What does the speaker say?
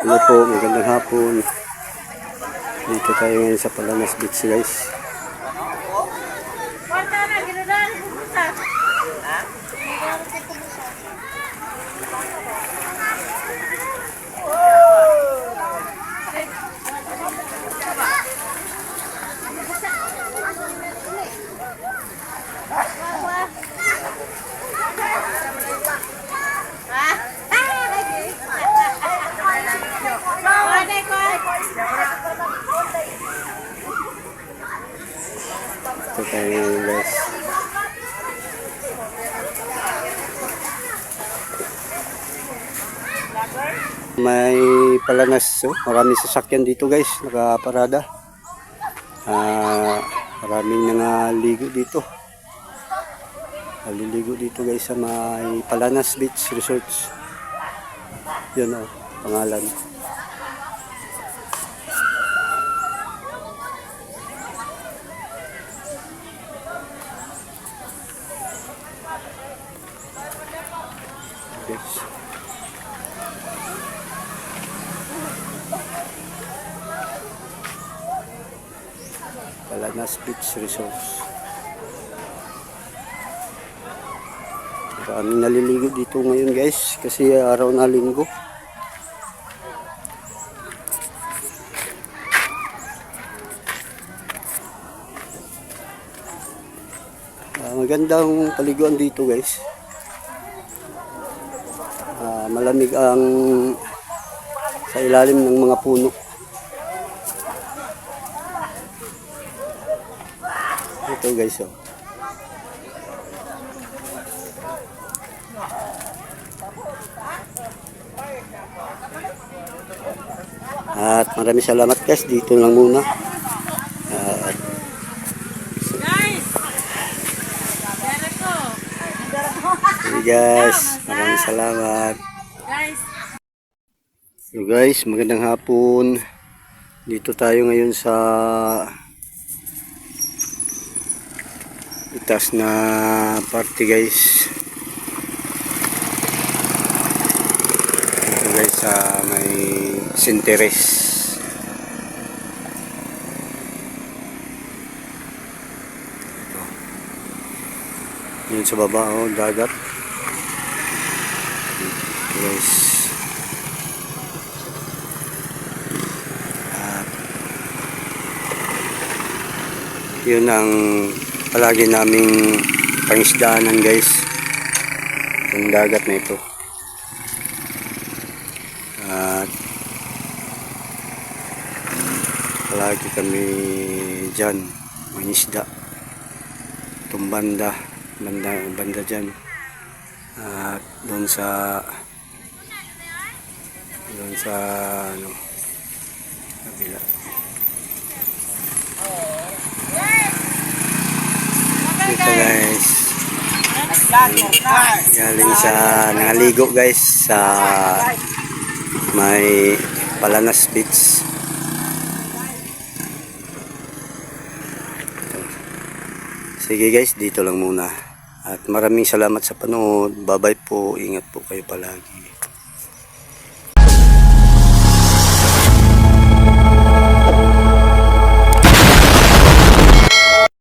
Hello po, magandang hapon. Dito tayo ngayon sa Palanas Beach, guys. Ito tayo ngayon, guys. May Palanas, oh. Maraming sasakyan dito, guys, nakaparada. Maraming nangaligo dito. Naliligo dito, guys, sa may Palanas Beach Resorts. Yun, oh, pangalan. Yes. Palanas Beach Resorts. Maraming naliligo dito ngayon, guys, kasi araw na linggo. Magandang paliguan dito, guys. Malamig ang sa ilalim ng mga puno. Ito, guys, oh. At maraming salamat, guys. Dito lang muna. Guys, maraming salamat. So guys, magandang hapon. Dito tayo ngayon sa itaas na party, guys. Dito, guys, sa may Sinteres. Yun sa baba, oh, dagat. Guys, yun ang palagi naming pangisdaanan, guys, yung dagat na ito. At palagi kami dyan mangisda itong banda dyan, at doon sa ano, kabila. Ito, guys, galing sa nangaligo, guys, sa may Palanas Beach. Sige, guys, dito lang muna. At maraming salamat sa panood. Bye-bye po. Ingat po kayo palagi.